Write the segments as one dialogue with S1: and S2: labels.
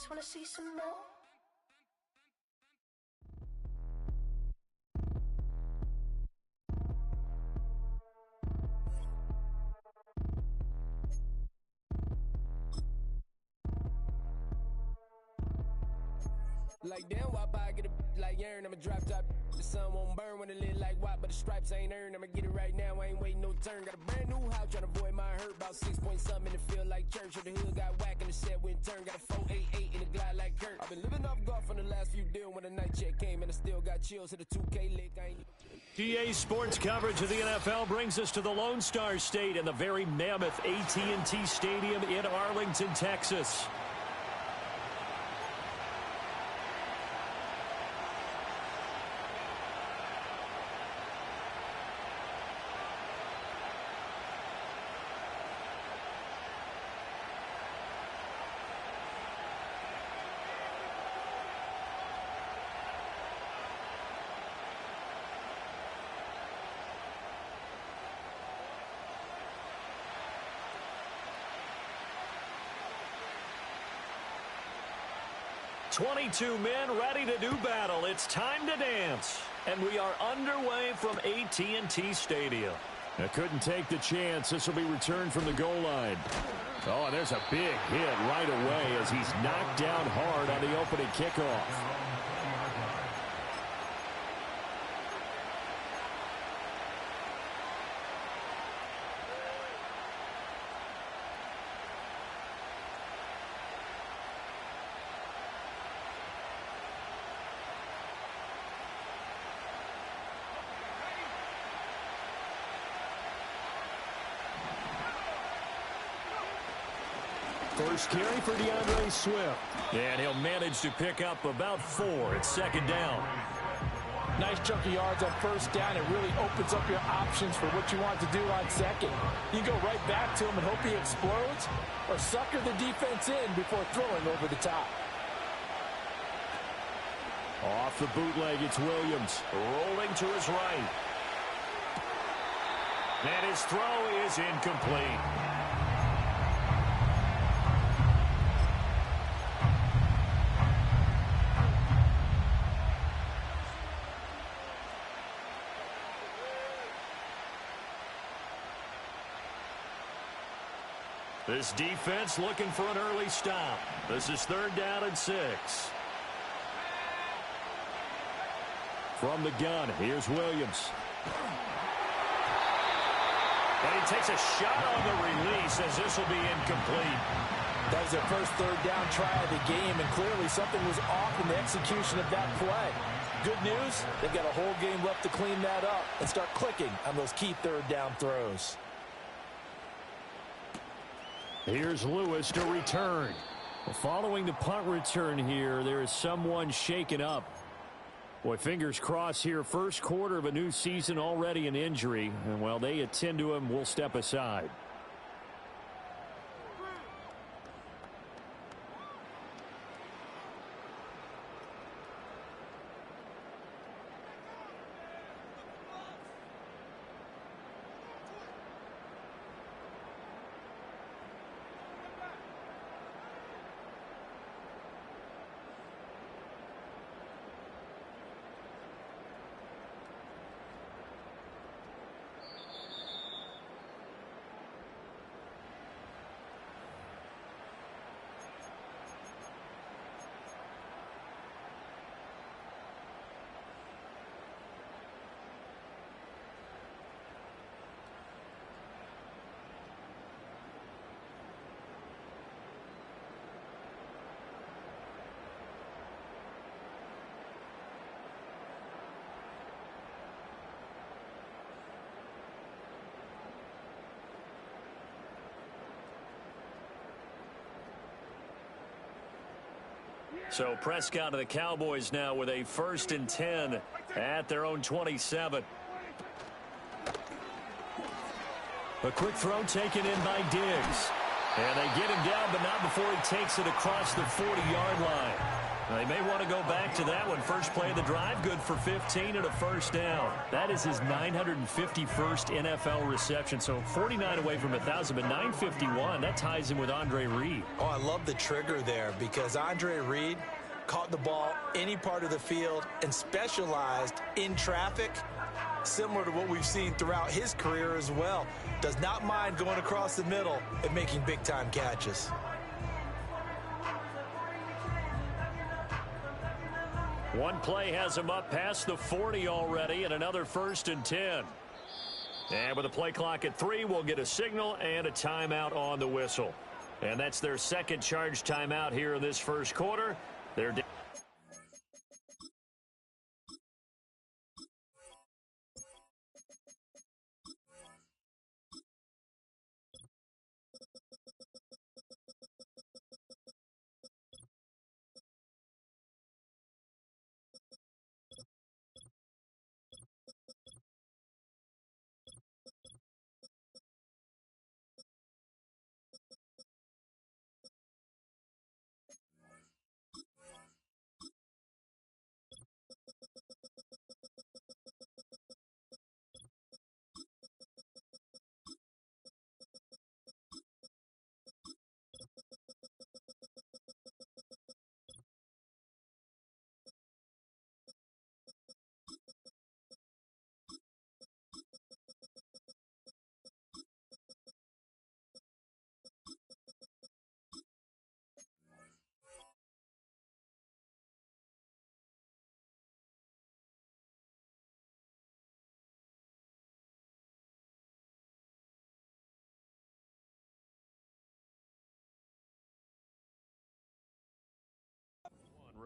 S1: just wanna see some more.
S2: Like damn, why I get a like urn? I'ma drop top. The sun won't burn when it lit like what, but the stripes ain't earned. I'ma get it right now, I ain't waiting no turn. Got a brand new house, tryna avoid my hurt. About 6 point something in the field like church. If the hood got whack and the set went turn. Got a 488 in the glide like Kurt. I've been living off golf on the last few deals. When the night check came and I still got chills to the 2K lick. I ain't
S3: GA Sports coverage of the NFL brings us to the Lone Star State and the very mammoth AT&T Stadium in Arlington, Texas. "22 men ready to do battle. It's time to dance." And we are underway from AT&T Stadium.
S4: I couldn't take the chance. This will be returned from the goal line. Oh, and there's a big hit right away as he's knocked down hard on the opening kickoff.
S3: First carry for DeAndre Swift. And he'll manage to pick up about 4 at second down.
S5: Nice chunk of yards on first down. It really opens up your options for what you want to do on second. You go right back to him and hope he explodes, or sucker the defense in before throwing over the top.
S4: Off the bootleg, it's Williams.
S3: Rolling to his right. And his throw is incomplete. This defense looking for an early stop. This is 3rd down and 6.
S4: From the gun, here's Williams.
S3: And he takes a shot on the release as this will be incomplete.
S5: That was their first 3rd down try of the game, and clearly something was off in the execution of that play. Good news, they've got a whole game left to clean that up and start clicking on those key 3rd down throws.
S4: Here's Lewis to return.
S3: Well, following the punt return here, there is someone shaken up.
S4: Boy, fingers crossed here. First quarter of a new season, already an injury. And while they attend to him, we'll step aside.
S3: So Prescott of the Cowboys now with a 1st and 10 at their own 27. A quick throw taken in by Diggs. And they get him down, but not before he takes it across the 40-yard line. They may want to go back to that one. First play of the drive, good for 15 and a first down. That is his 951st NFL reception. So 49 away from 1,000, but 951. That ties him with Andre Reed.
S5: Oh, I love the trigger there because Andre Reed caught the ball any part of the field and specialized in traffic, similar to what we've seen throughout his career as well. Does not mind going across the middle and making big-time catches.
S3: One play has him up past the 40 already, and another 1st and 10. And with the play clock at 3, we'll get a signal and a timeout on the whistle. And that's their second charge timeout here in this first quarter. They're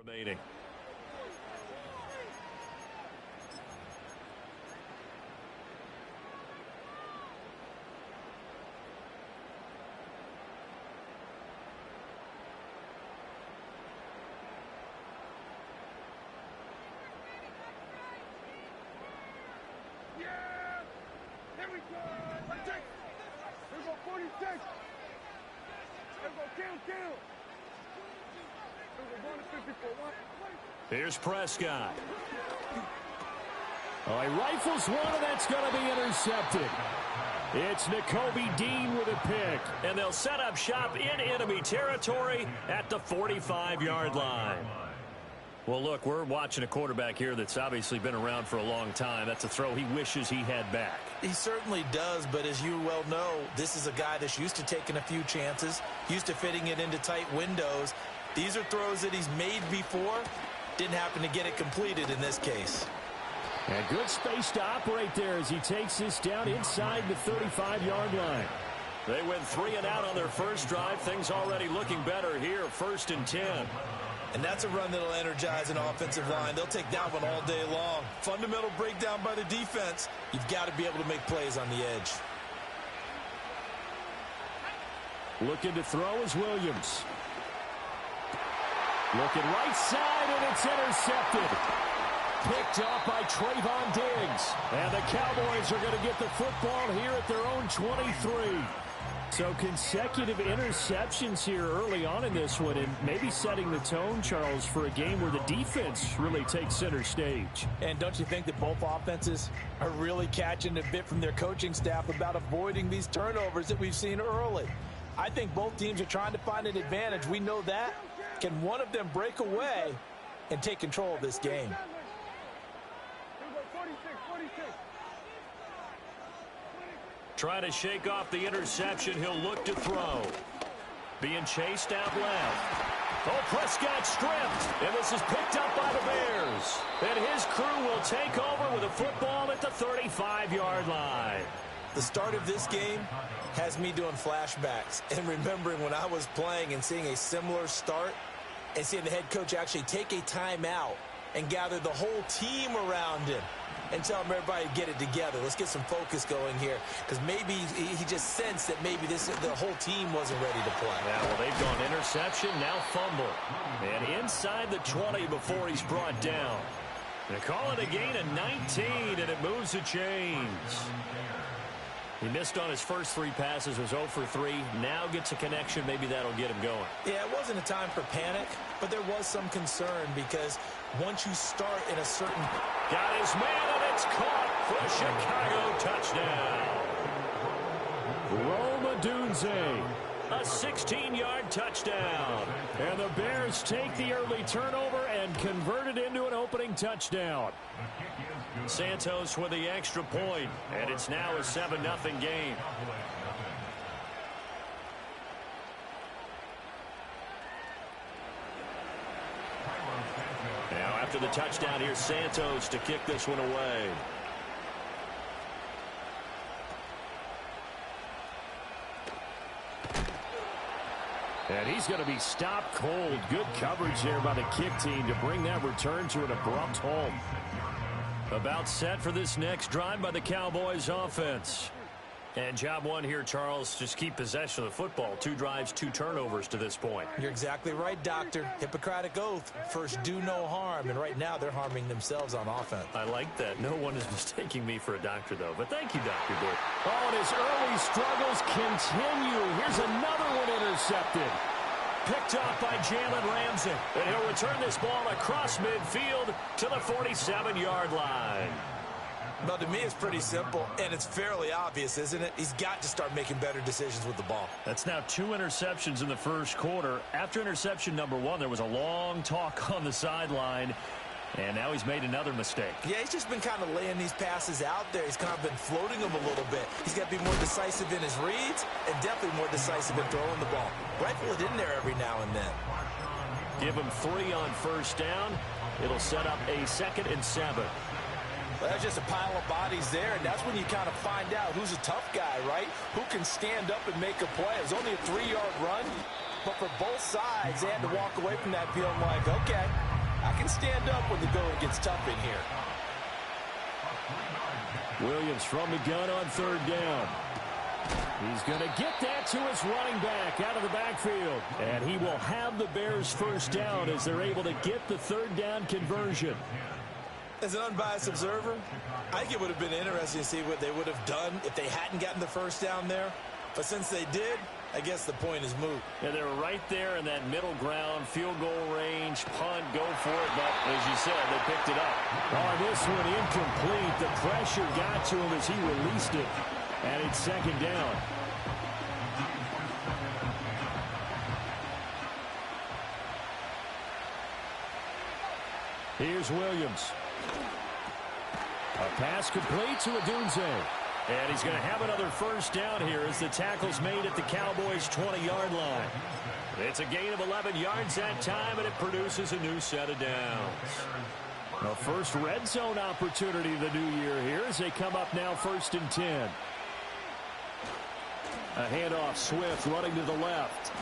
S3: remaining.
S1: Here we go. Here we go, 46. Here we go, kill.
S3: Here's Prescott.
S4: Oh, he rifles one, and that's going to be intercepted. It's Nakobe Dean with a pick.
S3: And they'll set up shop in enemy territory at the 45-yard line. Well, look, we're watching a quarterback here that's obviously been around for a long time. That's a throw he wishes he had back.
S5: He certainly does, but as you well know, this is a guy that's used to taking a few chances, used to fitting it into tight windows. These are throws that he's made before. Didn't happen to get it completed in this case.
S4: And good space to operate there as he takes this down inside the 35-yard line.
S3: They went 3 and out on their first drive. Things already looking better here, 1st and 10.
S5: And that's a run that'll energize an offensive line. They'll take that one all day long. Fundamental breakdown by the defense. You've got to be able to make plays on the edge.
S4: Looking to throw is Williams. Looking right side, and it's intercepted. Picked up by Trayvon Diggs. And the Cowboys are going to get the football here at their own 23. So consecutive interceptions here early on in this one, and maybe setting the tone, Charles, for a game where the defense really takes center stage.
S5: And don't you think that both offenses are really catching a bit from their coaching staff about avoiding these turnovers that we've seen early? I think both teams are trying to find an advantage. We know that. Can one of them break away and take control of this game?
S3: Trying to shake off the interception. He'll look to throw. Being chased out left. Oh, Prescott stripped. And this is picked up by the Bears. And his crew will take over with a football at the 35-yard line.
S5: The start of this game has me doing flashbacks and remembering when I was playing and seeing a similar start and seeing the head coach actually take a timeout and gather the whole team around him and tell him everybody to get it together. Let's get some focus going here, because maybe he just sensed that maybe the whole team wasn't ready to play.
S3: Yeah, well, they've gone interception, now fumble. And inside the 20 before he's brought down. They call it a gain of 19, and it moves the chains. He missed on his first 3 passes, was 0 for 3. Now gets a connection. Maybe that'll get him going.
S5: Yeah, it wasn't a time for panic, but there was some concern because once you start in a certain...
S3: Got his man, and it's caught for a Chicago touchdown.
S4: Rome Odunze.
S3: A 16-yard touchdown.
S4: And the Bears take the early turnover and convert it into an opening touchdown.
S3: Santos with the extra point, and it's now a 7-0 game. Now after the touchdown, here's Santos to kick this one away.
S4: And he's going to be stopped cold. Good coverage there by the kick team to bring that return to an abrupt halt.
S3: About set for this next drive by the Cowboys offense. And job one here, Charles, just keep possession of the football. 2 drives, 2 turnovers to this point.
S5: You're exactly right, Doctor. Hippocratic oath. First, do no harm. And right now, they're harming themselves on offense.
S3: I like that. No one is mistaking me for a doctor, though. But thank you, Dr. Dick.
S4: Oh, and his early struggles continue. Here's another one intercepted.
S3: Picked off by Jalen Ramsey. And he'll return this ball across midfield to the 47-yard line.
S5: Well, to me, it's pretty simple, and it's fairly obvious, isn't it? He's got to start making better decisions with the ball.
S3: That's now 2 interceptions in the first quarter. After interception number 1, there was a long talk on the sideline, and now he's made another mistake.
S5: Yeah, he's just been kind of laying these passes out there. He's kind of been floating them a little bit. He's got to be more decisive in his reads and definitely more decisive in throwing the ball. Rifle it in there every now and then.
S3: Give him 3 on first down. It'll set up a 2nd and 7.
S5: Well, that's just a pile of bodies there, and that's when you kind of find out who's a tough guy, right? Who can stand up and make a play. It was only a 3-yard run, but for both sides, they had to walk away from that feeling like, okay, I can stand up when the going gets tough in here.
S4: Williams from the gun on 3rd down. He's going to get that to his running back out of the backfield. And he will have the Bears first down as they're able to get the 3rd down conversion.
S5: As an unbiased observer, I think it would have been interesting to see what they would have done if they hadn't gotten the first down there. But since they did, I guess the point is moot.
S3: Yeah, they were right there in that middle ground, field goal range, punt, go for it. But as you said, they picked it up.
S4: Oh, this one incomplete. The pressure got to him as he released it. And it's 2nd down. Here's Williams. A pass complete to Odunze.
S3: And he's going to have another first down here as the tackle's made at the Cowboys' 20-yard line. It's a gain of 11 yards that time, and it produces a new set of downs.
S4: The first red zone opportunity of the new year here as they come up now 1st and 10. A handoff, Swift running to the left.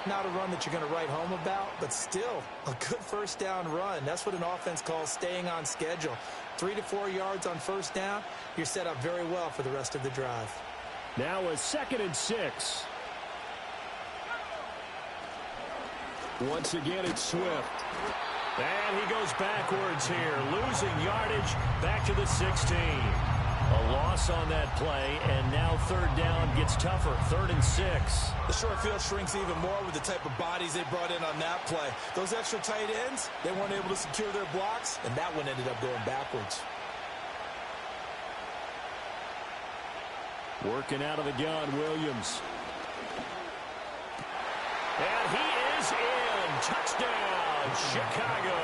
S5: Not a run that you're going to write home about, but still a good first down run. That's what an offense calls staying on schedule. 3 to 4 yards on first down, you're set up very well for the rest of the drive.
S4: Now a 2nd and 6. Once again, it's Swift.
S3: And he goes backwards here, losing yardage back to the 16. A loss on that play, and now 3rd down gets tougher, 3rd and 6.
S5: The short field shrinks even more with the type of bodies they brought in on that play. Those extra tight ends, they weren't able to secure their blocks, and that one ended up going backwards.
S4: Working out of the gun, Williams.
S3: And he is in. Touchdown, Chicago.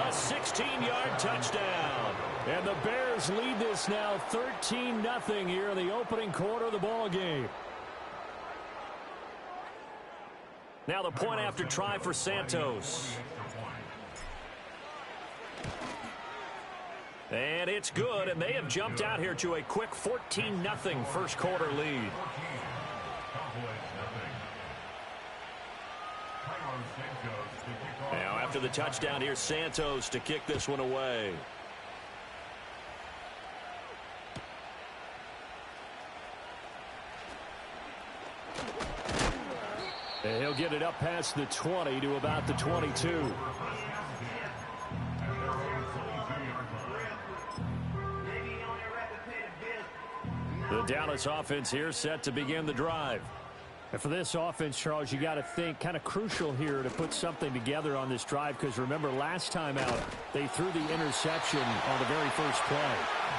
S3: A 16-yard touchdown.
S4: And the Bears lead this now 13-0 here in the opening quarter of the ball game.
S3: Now the point after try for Santos. And it's good, and they have jumped out here to a quick 14-0 first quarter lead. Now after the touchdown, here's Santos to kick this one away.
S4: And he'll get it up past the 20 to about the 22.
S3: The Dallas offense here set to begin the drive.
S4: And for this offense, Charles, you got to think kind of crucial here to put something together on this drive, because remember last time out they threw the interception on the very first play.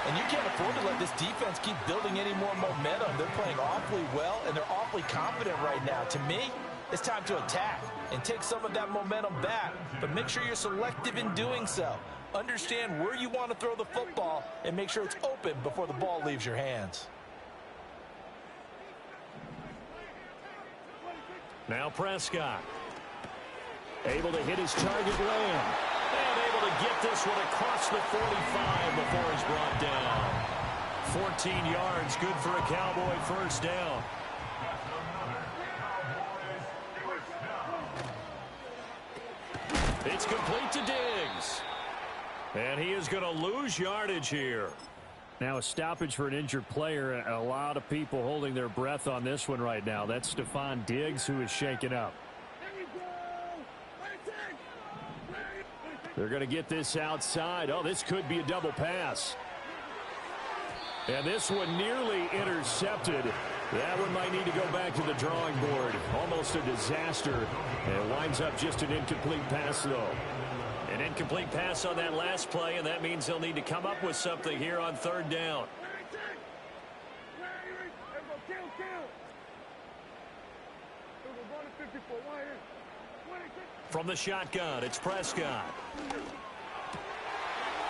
S5: And you can't afford to let this defense keep building any more momentum. They're playing awfully well, and they're awfully confident right now. To me, it's time to attack and take some of that momentum back, but make sure you're selective in doing so. Understand where you want to throw the football and make sure it's open before the ball leaves your hands.
S3: Now Prescott. Able to hit his target man. And able to get this one across the 45 before he's brought down. 14 yards, good for a Cowboy first down. It's complete to Diggs. And he is going to lose yardage here.
S4: Now a stoppage for an injured player. A lot of people holding their breath on this one right now. That's Stephon Diggs, who is shaken up. They're going to get this outside. Oh, this could be a double pass. And this one nearly intercepted. That one might need to go back to the drawing board. Almost a disaster. And it winds up just an incomplete pass, though.
S3: An incomplete pass on that last play, and that means they'll need to come up with something here on third down. From the shotgun, it's Prescott.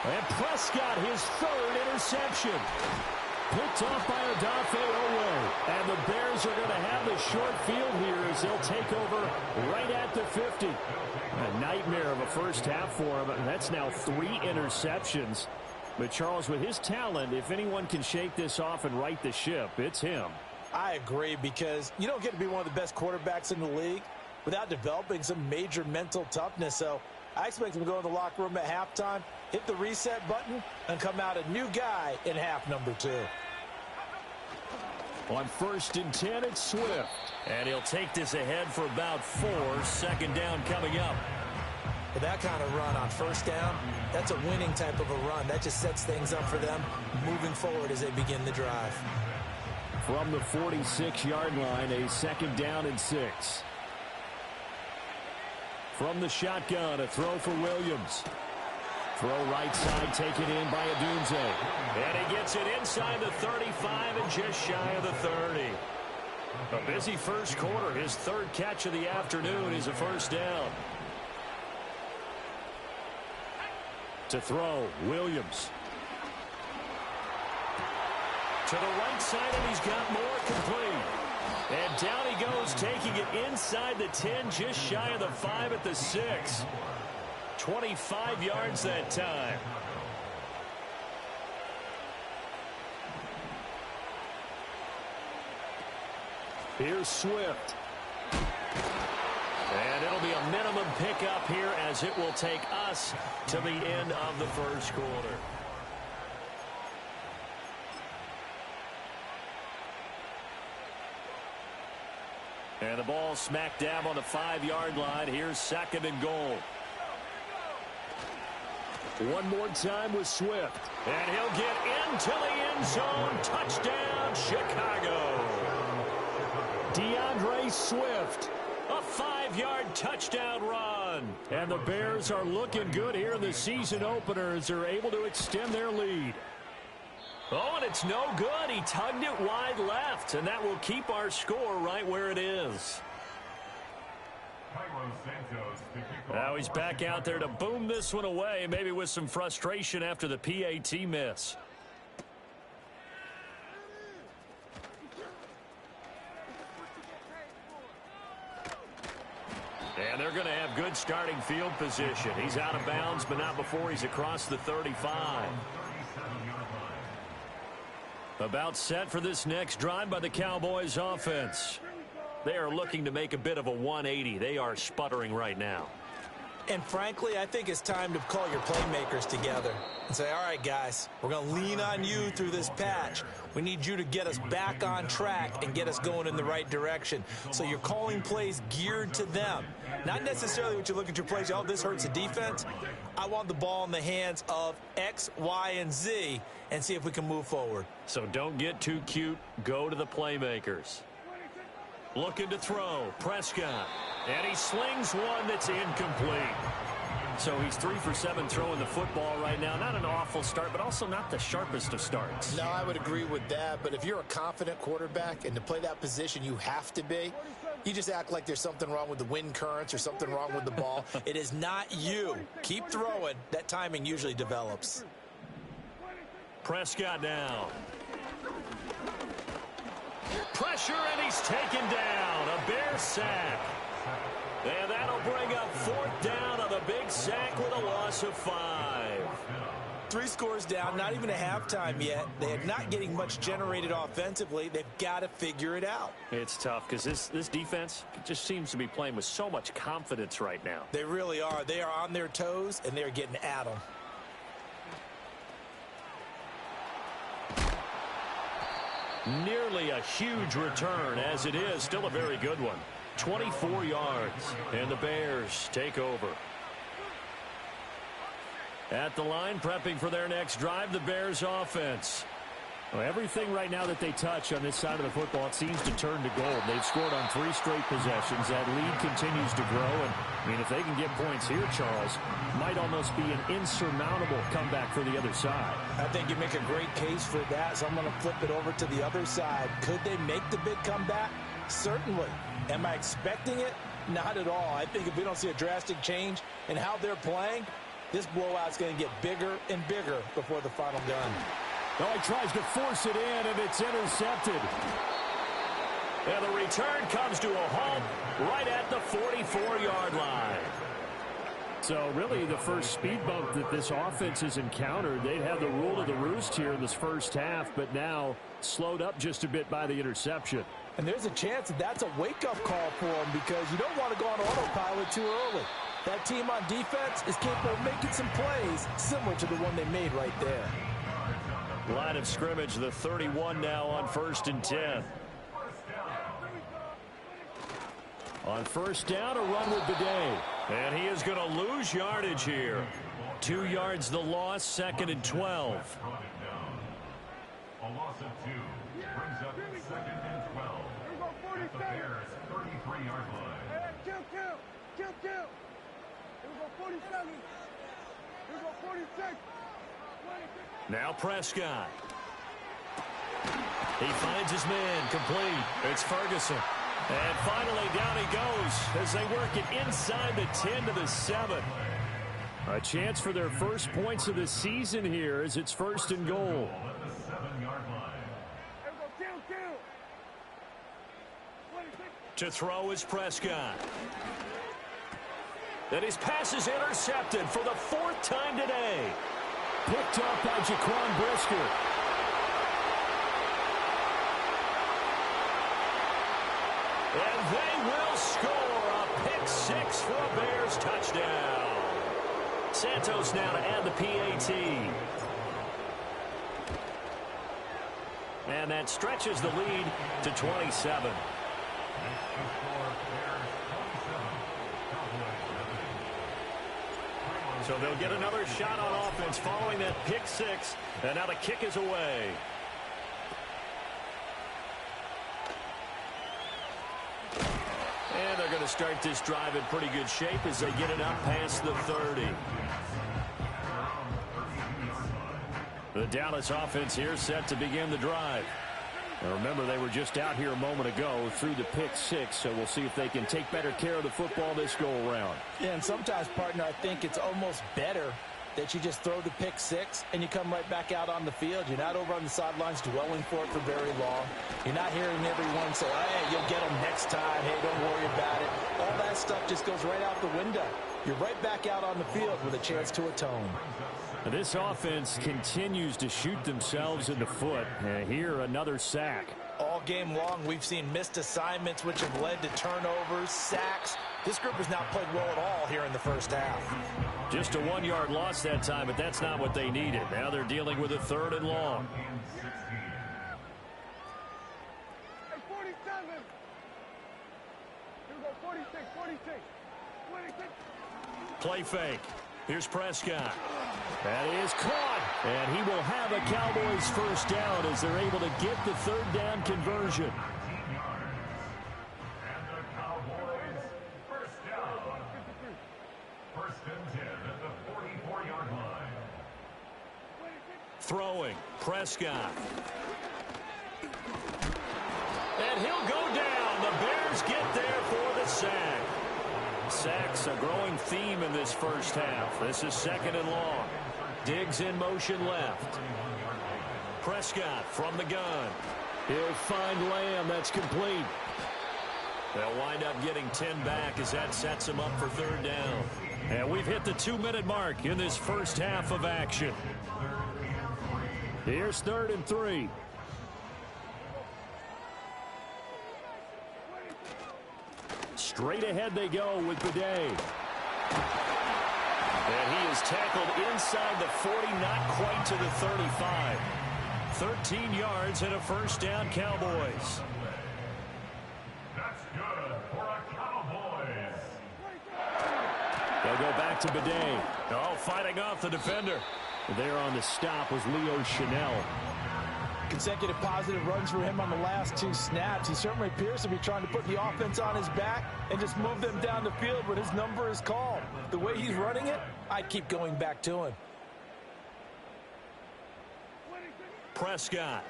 S4: And Prescott, his third interception. Picked off by Odafe Oweh. And the Bears are going to have the short field here as they'll take over right at the 50. A nightmare of a first half for him. That's now 3 interceptions. But Charles, with his talent, if anyone can shake this off and right the ship, it's him.
S5: I agree, because you don't get to be one of the best quarterbacks in the league without developing some major mental toughness. So I expect him to go in the locker room at halftime, hit the reset button, and come out a new guy in half number 2.
S4: On 1st and 10, it's Swift.
S3: And he'll take this ahead for about 4. Second down coming up.
S5: With that kind of run on first down, that's a winning type of a run. That just sets things up for them moving forward as they begin the drive.
S4: From the 46-yard line, a 2nd down and 6. From the shotgun, a throw for Williams. Throw right side, taken in by Odunze.
S3: And he gets it inside the 35 and just shy of the 30. A busy first quarter. His 3rd catch of the afternoon is a first down.
S4: To throw, Williams.
S3: To the right side, and he's got more complete. And down he goes, taking it inside the 10, just shy of the 5 at the 6. 25 yards that time.
S4: Here's Swift.
S3: And it'll be a minimum pickup here as it will take us to the end of the first quarter. And the ball smack dab on the 5-yard line. Here's 2nd and goal.
S4: One more time with Swift.
S3: And he'll get into the end zone. Touchdown, Chicago.
S4: DeAndre Swift.
S3: A 5-yard touchdown run.
S4: And the Bears are looking good here in the season opener as they're able to extend their lead.
S3: Oh, and it's no good. He tugged it wide left, and that will keep our score right where it is. Now he's back out there to boom this one away, maybe with some frustration after the PAT miss. And they're going to have good starting field position. He's out of bounds, but not before he's across the 35. About set for this next drive by the Cowboys offense. They are looking to make a bit of a 180. They are sputtering right now.
S5: And frankly, I think it's time to call your playmakers together and say, all right, guys, we're going to lean on you through this patch. We need you to get us back on track and get us going in the right direction. So you're calling plays geared to them. Not necessarily what you look at your plays, oh, this hurts the defense. I want the ball in the hands of X, Y, and Z and see if we can move forward.
S3: So don't get too cute. Go to the playmakers. Looking to throw. Prescott. And he slings one that's incomplete. So he's 3 for 7 throwing the football right now. Not an awful start, but also not the sharpest of starts.
S6: No, I would agree with that. But if you're a confident quarterback and to play that position you have to be, you just act like there's something wrong with the wind currents or something wrong with the ball. It is not you. Keep throwing. That timing usually develops.
S3: Prescott now. Pressure, and he's taken down. A Bear sack. And that'll bring up 4th down on the big sack with a loss of 5.
S5: 3 scores down, not even a halftime yet. They are not getting much generated offensively. They've got to figure it out.
S3: It's tough because this defense just seems to be playing with so much confidence right now.
S5: They really are. They are on their toes, and they're getting at them.
S3: Nearly a huge return, as it is. Still a very good one. 24 yards, and the Bears take over. At the line, prepping for their next drive, the Bears offense.
S4: Well, everything right now that they touch on this side of the football, it seems to turn to gold. They've scored on 3 straight possessions. That lead continues to grow. And, I mean, if they can get points here, Charles, might almost be an insurmountable comeback for the other side.
S5: I think you make a great case for that, so I'm going to flip it over to the other side. Could they make the big comeback? Certainly. Am I expecting it? Not at all. I think if we don't see a drastic change in how they're playing, this blowout's going to get bigger and bigger before the final gun.
S4: Oh, he tries to force it in, and it's intercepted.
S3: And the return comes to a halt right at the 44-yard line.
S4: So really the first speed bump that this offense has encountered, they'd have the rule of the roost here in this first half, but now slowed up just a bit by the interception.
S5: And there's a chance that that's a wake-up call for them because you don't want to go on autopilot too early. That team on defense is capable of making some plays similar to the one they made right there.
S3: Line of scrimmage, the 31 now on 1st and 10.
S4: On 1st down, a run with the day.
S3: And he is going to lose yardage here. 2 yards the loss, 2nd and 12.
S1: A loss of 2 brings up 2nd and 12. At the Bears' 33-yard line. Kill. Here we go, 47. Here we go, 46.
S3: Now Prescott. He finds his man, complete. It's Ferguson. And finally down he goes as they work it inside the 10 to the 7.
S4: A chance for their first points of the season here as it's 1st and goal.
S3: To throw is Prescott. And his pass is intercepted for the 4th time today.
S4: Picked up by Jaquan Brisker.
S3: And they will score a pick 6 for a Bears touchdown. Santos now to add the PAT. And that stretches the lead to 27. So they'll get another shot on offense following that pick 6. And now the kick is away. And they're going to start this drive in pretty good shape as they get it up past the 30. The Dallas offense here set to begin the drive. And remember, they were just out here a moment ago through the pick 6, so we'll see if they can take better care of the football this go-around.
S5: Yeah, and sometimes, partner, I think it's almost better that you just throw the pick 6 and you come right back out on the field. You're not over on the sidelines dwelling for it for very long. You're not hearing everyone say, hey, you'll get them next time. Hey, don't worry about it. All that stuff just goes right out the window. You're right back out on the field with a chance to atone.
S4: This offense continues to shoot themselves in the foot. And here, another sack.
S5: All game long, we've seen missed assignments, which have led to turnovers, sacks. This group has not played well at all here in the first half.
S3: Just a 1-yard loss that time, but that's not what they needed. Now they're dealing with a 3rd and long.
S1: Hey, 47. Here we go, 46.
S3: Play fake. Here's Prescott. That is caught. And he will have a Cowboys first down as they're able to get the third down conversion.
S1: 19 yards. And the Cowboys first down. First and 10 at the 44-yard line.
S3: Throwing. Prescott. And he'll go down. The Bears get there for the sack. Sacks a growing theme in this first half. This is second and long. Diggs in motion left. Prescott from the gun. He'll find Lamb. That's complete. They'll wind up getting 10 back as that sets him up for third down. And we've hit the 2-minute mark in this first half of action. Here's 3rd and 3. Straight ahead they go with Bidet. And he is tackled inside the 40, not quite to the 35. 13 yards and a first down, Cowboys.
S1: That's good for a Cowboys.
S3: They'll go back to Bidet. Oh, fighting off the defender. There on the stop was Leo Chanel.
S5: Consecutive positive runs for him on the last 2 snaps. He certainly appears to be trying to put the offense on his back and just move them down the field when his number is called. The way he's running it, I'd keep going back to him.
S3: Prescott.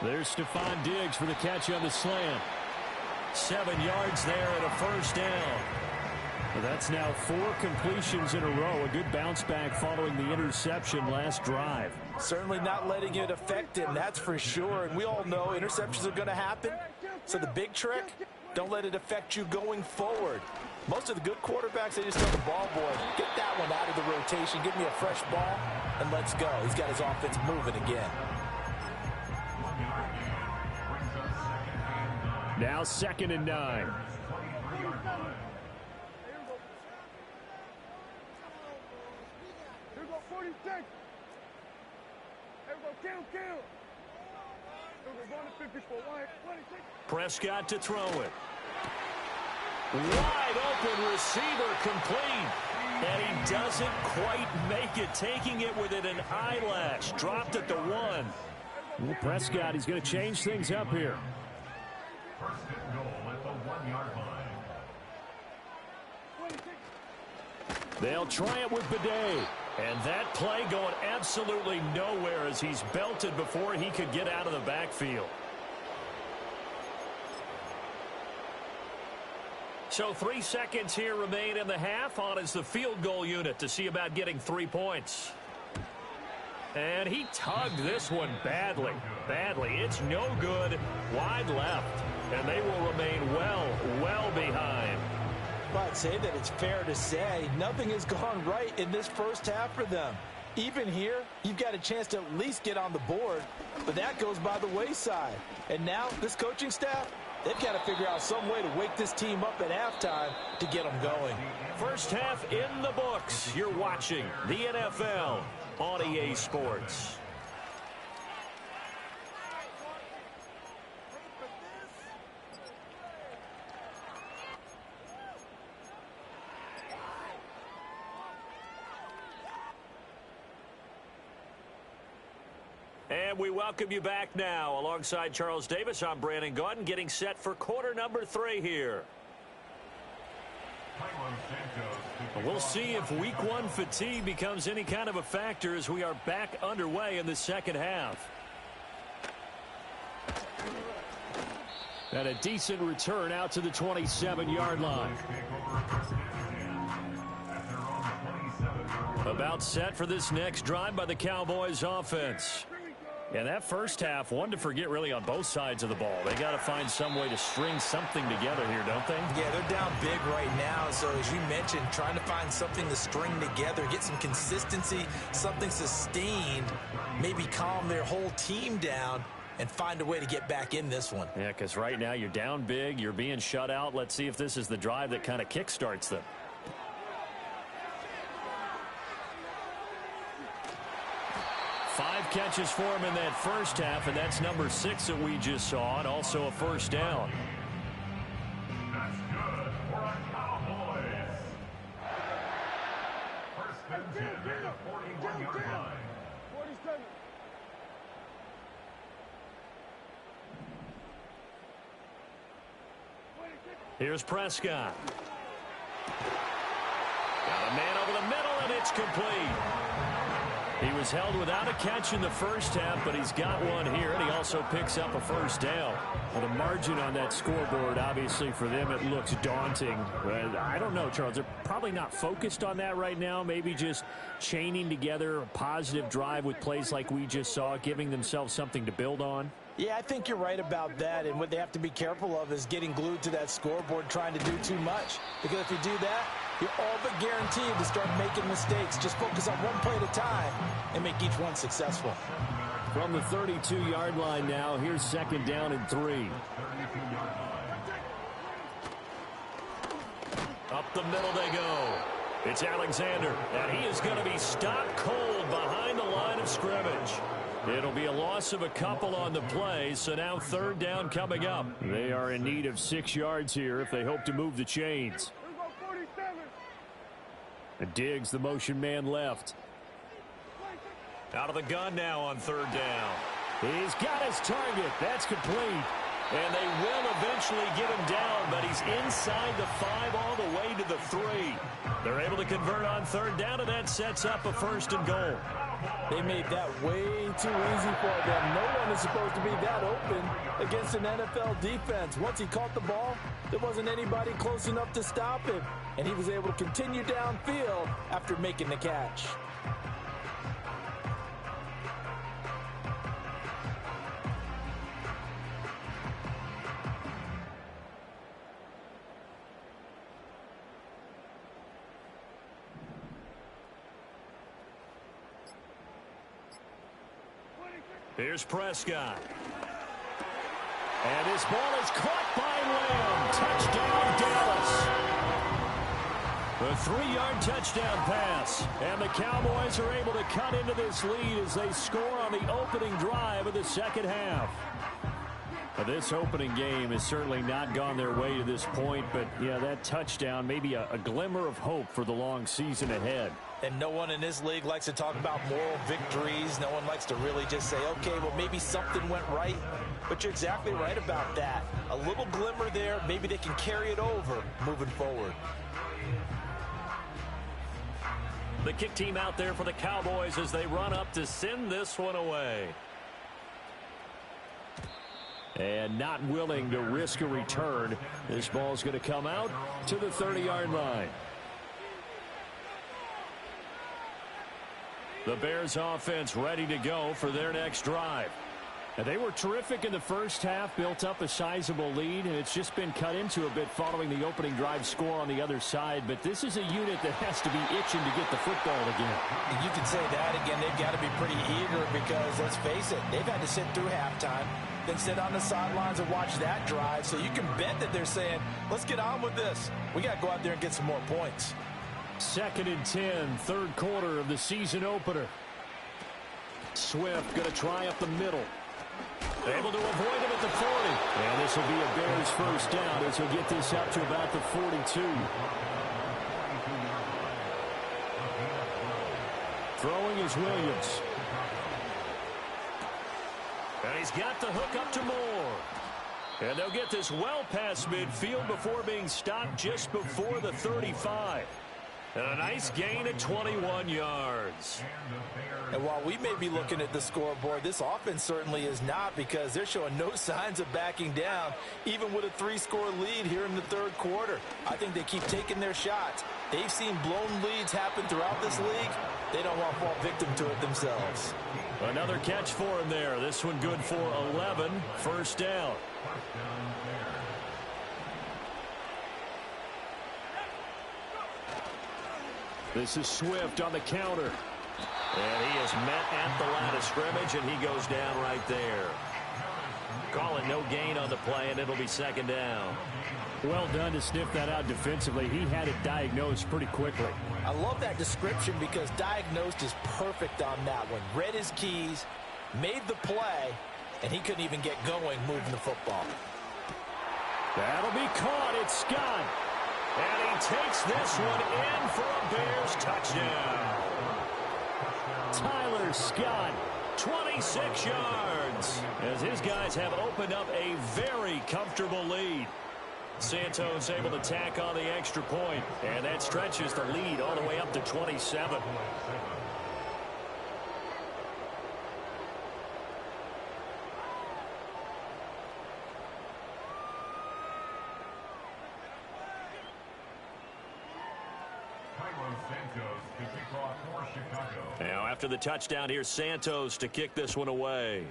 S3: There's Stephon Diggs for the catch on the slant. 7 yards there and a first down. Well, that's now 4 completions in a row. A good bounce back following the interception last drive.
S5: Certainly not letting it affect him, that's for sure. And we all know interceptions are going to happen. So the big trick, don't let it affect you going forward. Most of the good quarterbacks, they just tell the ball boy, get that one out of the rotation, give me a fresh ball, and let's go. He's got his offense moving again.
S3: Now 2nd and 9. Prescott to throw it. Wide open receiver complete. And he doesn't quite make it, taking it within an eyelash. Dropped at the 1. Well, Prescott, he's going to change things up here.
S1: First and goal at the 1-yard line.
S3: They'll try it with Bidet. And that play going absolutely nowhere as he's belted before he could get out of the backfield. So 3 seconds here remain in the half. On is the field goal unit to see about getting 3 points. And he tugged this one badly. It's no good. Wide left. And they will remain well behind.
S5: I'd say that it's fair to say nothing has gone right in this first half for them. Even here, you've got a chance to at least get on the board, but that goes by the wayside. And now, this coaching staff, they've got to figure out some way to wake this team up at halftime to get them going.
S3: First half in the books. You're watching the NFL on EA Sports. And we welcome you back now. Alongside Charles Davis, I'm Brandon Gaudin, getting set for quarter number 3 here. We'll see if week 1 fatigue becomes any kind of a factor as we are back underway in the second half. And a decent return out to the 27-yard line. About set for this next drive by the Cowboys offense. And that first half, one to forget really on both sides of the ball. They got to find some way to string something together here, don't they?
S6: Yeah, they're down big right now. So as you mentioned, trying to find something to string together, get some consistency, something sustained, maybe calm their whole team down and find a way to get back in this one.
S3: Yeah, because right now you're down big, you're being shut out. Let's see if this is the drive that kind of kickstarts them. Five catches for him in that first half, and that's number 6 that we just saw, and also a first down.
S1: That's good for a Cowboys. and 10 at the 41-yard line.
S2: 47.
S3: Here's Prescott. Got a man over the middle, and it's complete. He was held without a catch in the first half, but he's got one here, and he also picks up a first down.
S4: Well, the margin on that scoreboard, obviously, for them, it looks daunting. But I don't know, Charles. They're probably not focused on that right now. Maybe just chaining together a positive drive with plays like we just saw, giving themselves something to build on.
S5: Yeah, I think you're right about that, and what they have to be careful of is getting glued to that scoreboard trying to do too much. Because if you do that, you're all but guaranteed to start making mistakes. Just focus on one play at a time and make each one successful.
S4: From the 32-yard line now, here's second down and 3.
S3: Up the middle they go. It's Alexander, and he is going to be stopped cold behind the line of scrimmage. It'll be a loss of a couple on the play, so now third down coming up.
S4: They are in need of 6 yards here if they hope to move the chains. And Diggs, the motion man, left.
S3: Out of the gun now on third down.
S4: He's got his target. That's complete.
S3: And they will eventually get him down, but he's inside the 5 all the way to the 3. They're able to convert on third down, and that sets up a first and goal.
S5: They made that way too easy for them. No one is supposed to be that open against an NFL defense. Once he caught the ball, there wasn't anybody close enough to stop him, and he was able to continue downfield after making the catch.
S3: Here's Prescott.
S4: And his ball is caught by Lamb. Touchdown, Dallas. A 3-yard touchdown pass. And the Cowboys are able to cut into this lead as they score on the opening drive of the second half. Now, this opening game has certainly not gone their way to this point, but yeah, that touchdown may be a glimmer of hope for the long season ahead.
S5: And no one in this league likes to talk about moral victories. No one likes to really just say, okay, well, maybe something went right. But you're exactly right about that. A little glimmer there. Maybe they can carry it over moving forward.
S3: The kick team out there for the Cowboys as they run up to send this one away.
S4: And not willing to risk a return. This ball's going to come out to the 30-yard line.
S3: The Bears offense ready to go for their next drive.
S4: And they were terrific in the first half, built up a sizable lead, and it's just been cut into a bit following the opening drive score on the other side. But this is a unit that has to be itching to get the football again.
S5: You could say that again. They've got to be pretty eager because, let's face it, they've had to sit through halftime, then sit on the sidelines and watch that drive. So you can bet that they're saying, let's get on with this. We got to go out there and get some more points.
S4: Second and 10, third quarter of the season opener. Swift going to try up the middle.
S3: Able to avoid him at the 40.
S4: And this will be a Bears first down as he'll get this up to about the 42. Throwing is Williams.
S3: And he's got the hook up to Moore. And they'll get this well past midfield before being stopped just before the 35. And a nice gain at 21 yards.
S5: And while we may be looking at the scoreboard, this offense certainly is not, because they're showing no signs of backing down, even with a 3-score lead here in the third quarter. I think they keep taking their shots. They've seen blown leads happen throughout this league. They don't want to fall victim to it themselves.
S3: Another catch for him there. This one good for 11. First down.
S4: This is Swift on the counter.
S3: And he is met at the line of scrimmage, and he goes down right there. Call it no gain on the play, and it'll be second down.
S4: Well done to sniff that out defensively. He had it diagnosed pretty quickly.
S5: I love that description because diagnosed is perfect on that one. Read his keys, made the play, and he couldn't even get going moving the football.
S4: That'll be caught. It's Scott.
S3: And he takes this one in for a Bears touchdown. Scott, 26 yards, as his guys have opened up a very comfortable lead. Santos able to tack on the extra point, and that stretches the lead all the way up to 27. Now, after the touchdown, here's Santos to kick this one away.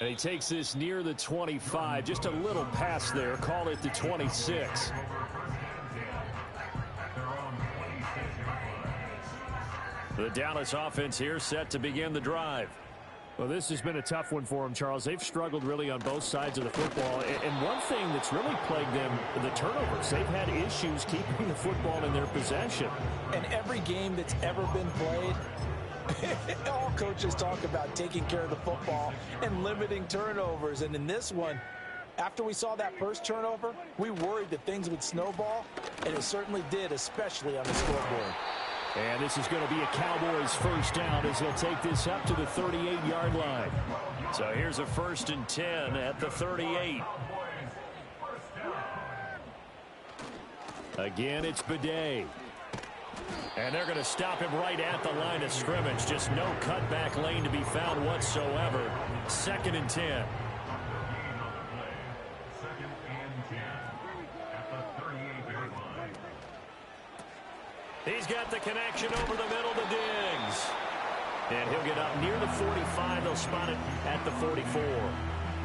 S3: And he takes this near the 25, just a little pass there. Call it the 26. The Dallas offense here set to begin the drive.
S4: Well, this has been a tough one for them, Charles. They've struggled really on both sides of the football. And one thing that's really plagued them, the turnovers. They've had issues keeping the football in their possession.
S5: And every game that's ever been played, all coaches talk about taking care of the football and limiting turnovers. And in this one, after we saw that first turnover, we worried that things would snowball, and it certainly did, especially on the scoreboard.
S4: And this is going to be a Cowboys first down as they'll take this up to the 38-yard line.
S3: So here's a 1st and 10 at the 38. Again, it's Bidet. And they're going to stop him right at the line of scrimmage. Just no cutback lane to be found whatsoever. 2nd and 10. He's got the connection over the middle to Diggs. And he'll get up near the 45. They'll spot it at the 44.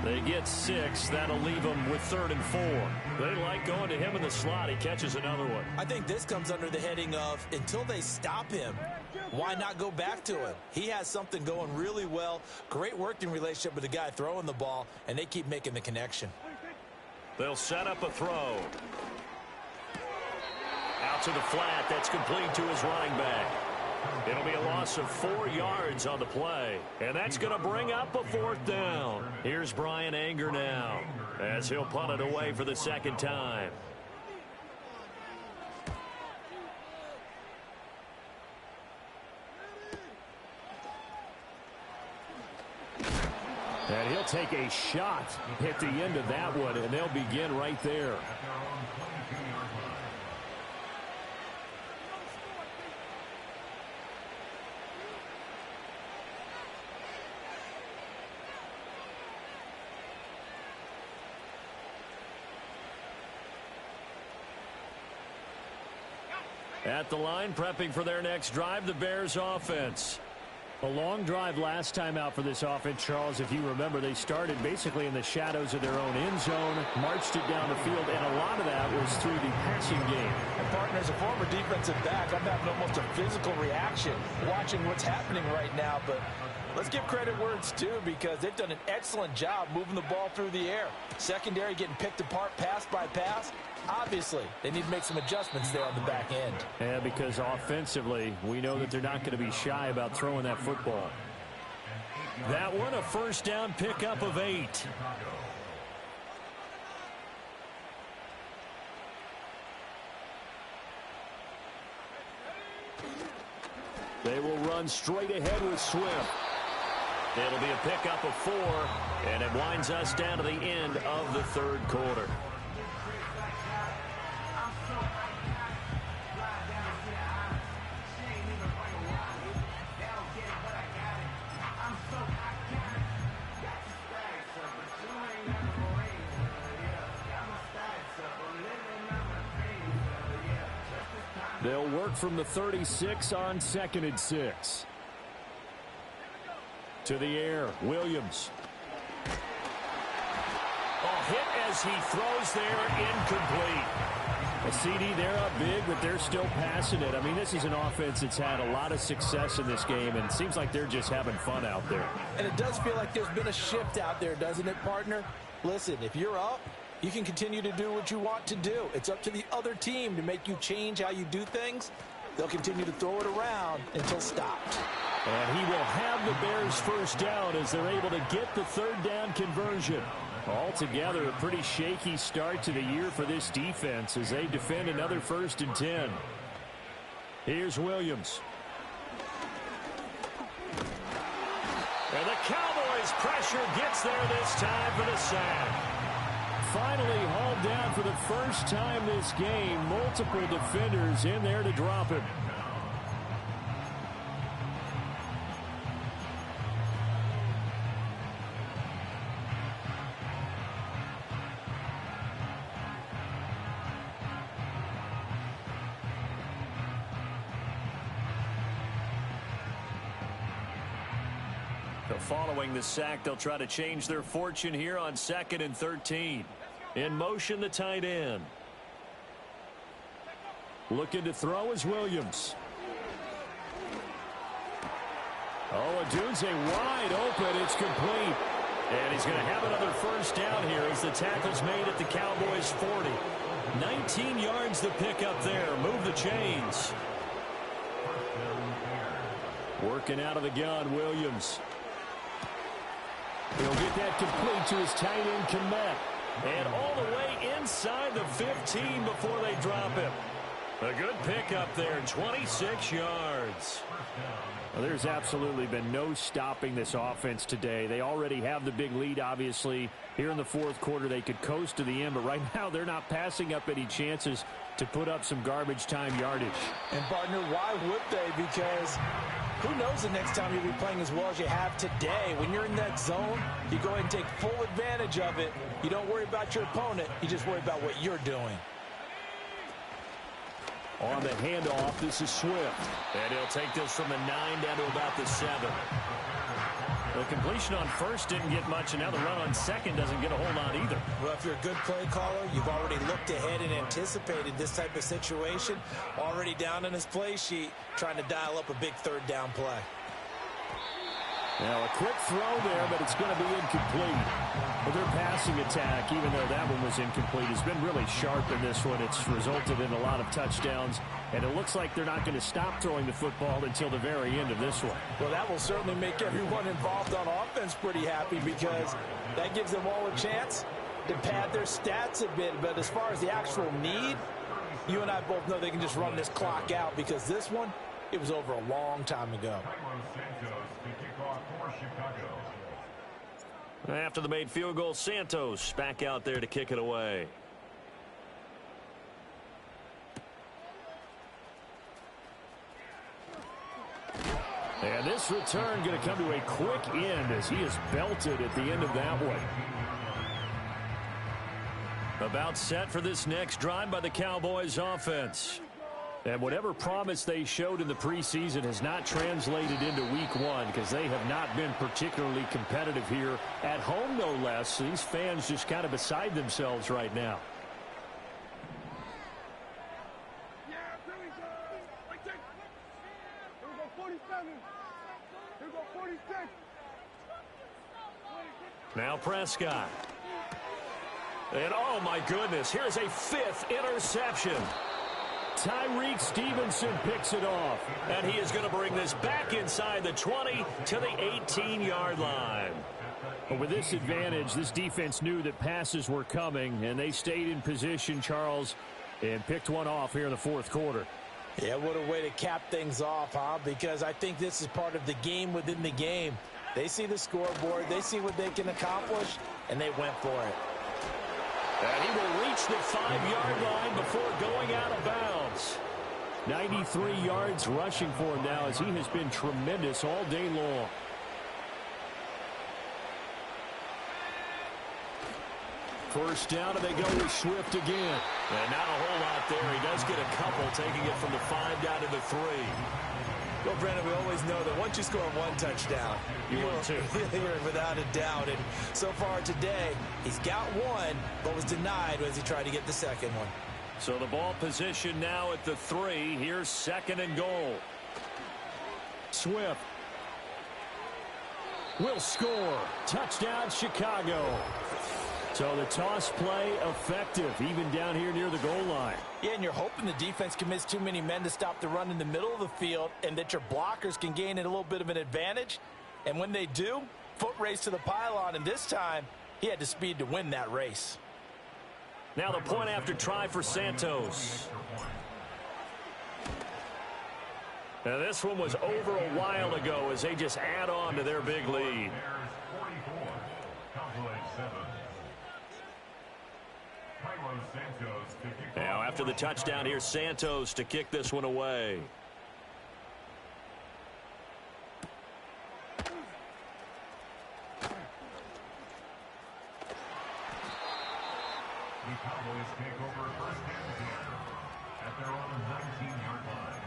S3: They get 6. That'll leave them with 3rd and 4. They like going to him in the slot. He catches another one.
S6: I think this comes under the heading of until they stop him, why not go back to him? He has something going really well. Great working relationship with the guy throwing the ball, and they keep making the connection.
S3: They'll set up a throw. Out to the flat. That's complete to his running back. It'll be a loss of 4 yards on the play. And that's going to bring up a 4th down. Here's Bryan Anger now as he'll punt it away for the 2nd time.
S4: And he'll take a shot at the end of that one, and they'll begin right there.
S3: At the line, prepping for their next drive, the Bears offense.
S4: A long drive last time out for this offense, Charles. If you remember, they started basically in the shadows of their own end zone, marched it down the field, and a lot of that was through the passing game.
S5: And, partner, as a former defensive back, I'm having almost a physical reaction watching what's happening right now. But let's give credit where it's due, because they've done an excellent job moving the ball through the air. Secondary getting picked apart pass by pass. Obviously, they need to make some adjustments there on the back end.
S4: Yeah, because offensively, we know that they're not going to be shy about throwing that football.
S3: That one, a 1st down pickup of 8.
S4: They will run straight ahead with Swift.
S3: It'll be a pickup of 4, and it winds us down to the end of the 3rd quarter.
S4: They'll work from the 36 on 2nd and 6. To the air, Williams.
S3: A hit as he throws there, incomplete.
S4: A CD, they're up big, but they're still passing it. I mean, this is an offense that's had a lot of success in this game, and it seems like they're just having fun out there.
S5: And it does feel like there's been a shift out there, doesn't it, partner? Listen, if you're up, you can continue to do what you want to do. It's up to the other team to make you change how you do things. They'll continue to throw it around until stopped.
S4: And he will have the Bears first down as they're able to get the 3rd down conversion. Altogether, a pretty shaky start to the year for this defense as they defend another 1st and 10. Here's Williams.
S3: And the Cowboys' pressure gets there this time for the sack.
S4: Finally hauled down for the first time this game. Multiple defenders in there to drop him.
S3: Following the sack, they'll try to change their fortune here on 2nd and 13. In motion, the tight end.
S4: Looking to throw is Williams. Oh, Odunze wide open. It's complete.
S3: And he's going to have another first down here as the tackle's made at the Cowboys' 40. 19 yards to pick up there. Move the chains.
S4: Working out of the gun, Williams. He'll get that complete to his tight end, Kmet.
S3: And all the way inside the 15 before they drop him. A good pickup there, 26 yards.
S4: Well, there's absolutely been no stopping this offense today. They already have the big lead, obviously. Here in the 4th quarter, they could coast to the end, but right now they're not passing up any chances to put up some garbage time yardage.
S5: And, partner, why would they? Because who knows the next time you'll be playing as well as you have today. When you're in that zone, you go ahead and take full advantage of it. You don't worry about your opponent. You just worry about what you're doing.
S4: On the handoff, this is Swift.
S3: And he'll take this from the 9 down to about the 7. The completion on 1st didn't get much, and now the run on 2nd doesn't get a whole lot either.
S6: Well, if you're a good play caller, you've already looked ahead and anticipated this type of situation. Already down in his play sheet, trying to dial up a big 3rd down play.
S4: Now a quick throw there, but it's going to be incomplete. But their passing attack, even though that one was incomplete, has been really sharp in this one. It's resulted in a lot of touchdowns, and it looks like they're not going to stop throwing the football until the very end of this one.
S5: Well, that will certainly make everyone involved on offense pretty happy because that gives them all a chance to pad their stats a bit. But as far as the actual need, you and I both know they can just run this clock out because this one, it was over a long time ago.
S3: After the made field goal, Santos back out there to kick it away.
S4: And this return going to come to a quick end as he is belted at the end of that one.
S3: About set for this next drive by the Cowboys offense.
S4: And whatever promise they showed in the preseason has not translated into week 1 because they have not been particularly competitive here at home, no less. These fans just kind of beside themselves right now.
S1: Yeah, Billy, like that. Here we go, 47. Here we go, 46.
S3: Now Prescott. And oh my goodness, here's a 5th interception.
S4: Tyreek Stevenson picks it off.
S3: And he is going to bring this back inside the 20 to the 18-yard line.
S4: But with this advantage, this defense knew that passes were coming, and they stayed in position, Charles, and picked one off here in the 4th quarter.
S5: Yeah, what a way to cap things off, huh? Because I think this is part of the game within the game. They see the scoreboard, they see what they can accomplish, and they went for it.
S3: And he will reach the 5-yard line before going out of bounds.
S4: 93 yards rushing for him now as he has been tremendous all day long. First down, and they go with Swift again.
S3: And not a whole lot there. He does get a couple, taking it from the 5 down to the 3.
S6: Well, Brandon, we always know that once you score 1 touchdown,
S3: you want 2.
S6: Without a doubt. And so far today, he's got 1, but was denied as he tried to get the 2nd one.
S3: So the ball position now at the 3. Here's 2nd and goal.
S4: Swift will score. Touchdown, Chicago. So the toss play effective, even down here near the goal line.
S5: Yeah, and you're hoping the defense commits too many men to stop the run in the middle of the field and that your blockers can gain a little bit of an advantage. And when they do, foot race to the pylon, and this time He had the speed to win that race.
S3: Now the point after try for Santos. Now this one was over a while ago as they just add on to their big lead. Now after the touchdown, here's Santos to kick this one away.
S1: The Cowboys take over first and 10 at their own 19-yard line.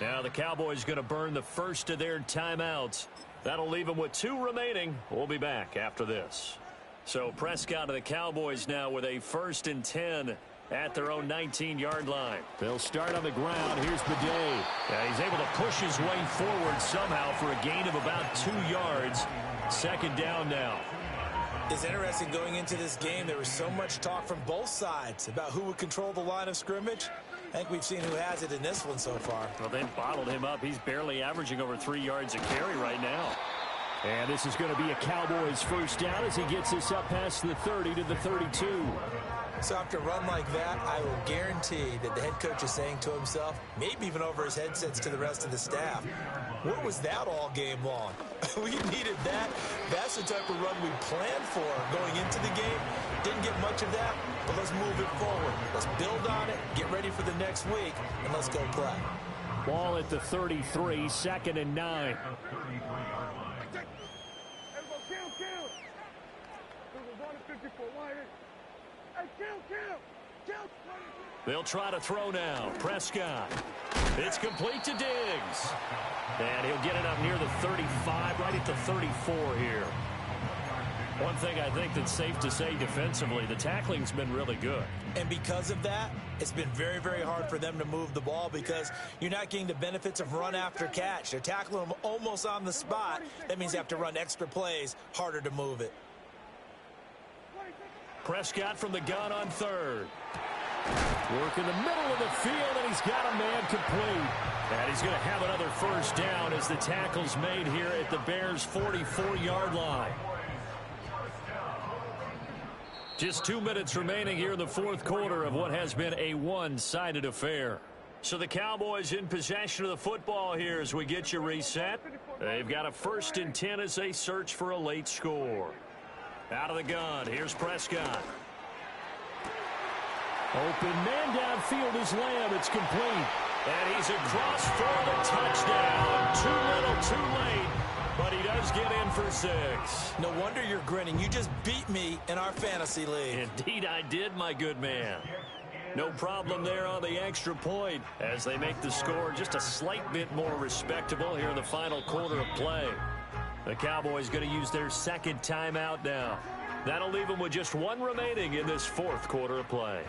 S3: Now the Cowboys going to burn the first of their timeouts. That'll leave them with 2 remaining. We'll be back after this. So Prescott of the Cowboys now with a 1st and 10 at their own 19-yard line.
S4: They'll start on the ground. Here's Bidet.
S3: Yeah, he's able to push his way forward somehow for a gain of about 2 yards. 2nd down now.
S6: It's interesting going into this game. There was so much talk from both sides about who would control the line of scrimmage. I think we've seen who has it in this one so far.
S3: Well, they've bottled him up. He's barely averaging over 3 yards a carry right now.
S4: And this is going to be a Cowboys first down as he gets this up past the 30 to the 32.
S6: So after a run like that, I will guarantee that the head coach is saying to himself, maybe even over his headsets to the rest of the staff, where was that all game long? We needed that. That's the type of run we planned for going into the game. Didn't get much of that, but let's move it forward. Let's build on it, get ready for the next week, and let's go play.
S4: Ball at the 33, 2nd and 9.
S3: They'll try to throw now. Prescott. It's complete to Diggs. And he'll get it up near the 35, right at the 34 here. One thing I think that's safe to say defensively, the tackling's been really good.
S6: And because of that, it's been very, very hard for them to move the ball because you're not getting the benefits of run after catch. They're tackling them almost on the spot. That means they have to run extra plays, harder to move it.
S3: Prescott from the gun on 3rd.
S4: Work in the middle of the field, and he's got a man complete.
S3: And he's going to have another first down as the tackle's made here at the Bears' 44-yard line. Just 2 minutes remaining here in the 4th quarter of what has been a one-sided affair. So the Cowboys in possession of the football here as we get you reset. They've got a 1st and 10 as they search for a late score. Out of the gun, here's Prescott.
S4: Open man downfield is Lamb. It's complete.
S3: And he's across for the touchdown. Too little, too late. But he does get in for 6.
S6: No wonder you're grinning. You just beat me in our fantasy league.
S3: Indeed I did, my good man. No problem there on the extra point as they make the score just a slight bit more respectable here in the final quarter of play. The Cowboys going to use their 2nd timeout now. That'll leave them with just 1 remaining in this 4th quarter of play.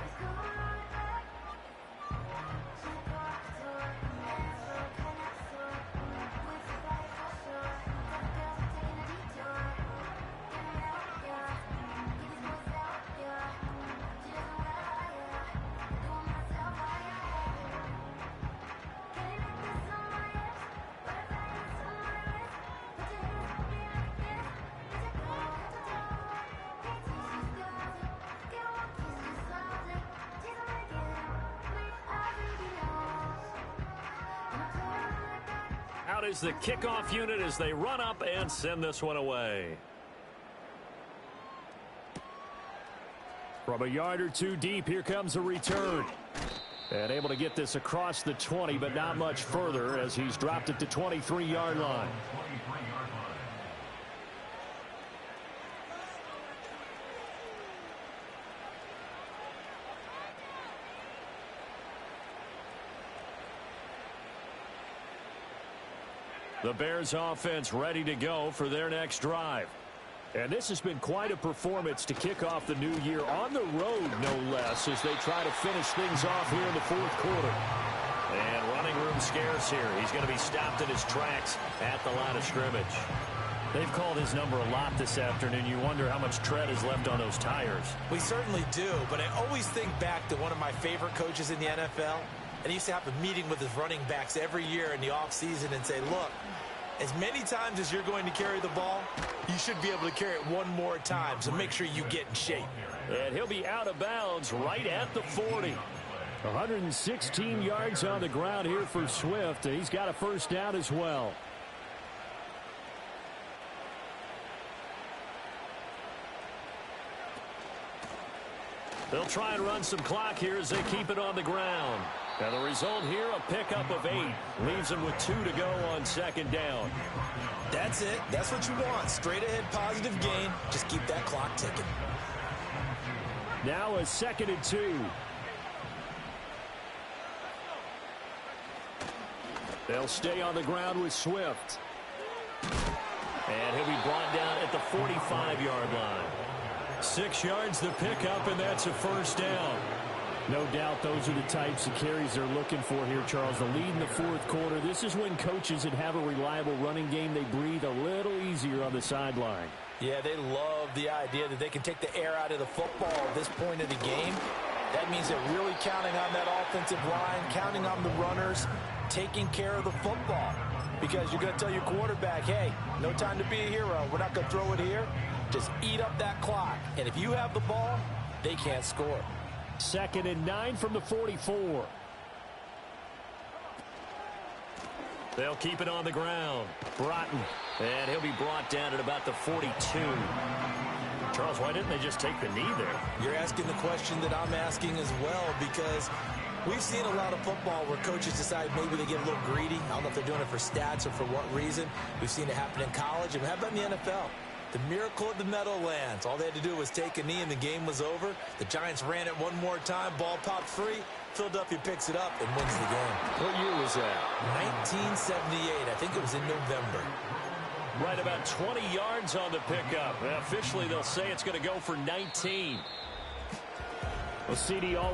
S3: Out is the kickoff unit as they run up and send this one away.
S4: From a yard or 2 deep, here comes a return. And able to get this across the 20, but not much further as he's dropped it to 23-yard line.
S3: The Bears offense ready to go for their next drive.
S4: And this has been quite a performance to kick off the new year on the road, no less, as they try to finish things off here in the 4th quarter.
S3: And running room scarce here. He's going to be stopped in his tracks at the line of scrimmage. They've called his number a lot this afternoon. You wonder how much tread is left on those tires.
S6: We certainly do, but I always think back to one of my favorite coaches in the NFL. And he used to have a meeting with his running backs every year in the offseason and say, look, as many times as you're going to carry the ball, you should be able to carry it one more time, so make sure you get in shape.
S3: And he'll be out of bounds right at the 40.
S4: 116 yards on the ground here for Swift. He's got a first down as well.
S3: They'll try and run some clock here as they keep it on the ground. And the result here, a pickup of 8. Leaves them with 2 to go on second down.
S6: That's it. That's what you want. Straight ahead positive gain. Just keep that clock ticking.
S4: Now a 2nd and 2. They'll stay on the ground with Swift.
S3: And he'll be brought down at the 45-yard line.
S4: 6 yards the pickup, and that's a first down. No doubt those are the types of carries they're looking for here, Charles. The lead in the fourth quarter. This is when coaches that have a reliable running game, they breathe a little easier on the sideline.
S6: Yeah, they love the idea that they can take the air out of the football at this point of the game. That means they're really counting on that offensive line, counting on the runners, taking care of the football. Because you're going to tell your quarterback, hey, no time to be a hero. We're not going to throw it here. Just eat up that clock. And if you have the ball, they can't score.
S4: 2nd and 9 from the 44.
S3: They'll keep it on the ground. Broughton. And he'll be brought down at about the 42. Charles, why didn't they just take the knee there?
S6: You're asking the question that I'm asking as well, because we've seen a lot of football where coaches decide maybe they get a little greedy. I don't know if they're doing it for stats or for what reason. We've seen it happen in college. And how about in the NFL? The miracle of the Meadowlands. All they had to do was take a knee and the game was over. The Giants ran it one more time. Ball popped free. Philadelphia picks it up and wins the game.
S3: What year was that?
S6: 1978. I think it was in November.
S3: Right about 20 yards on the pickup. Officially, they'll say it's going to go for 19.
S4: Well, CD, all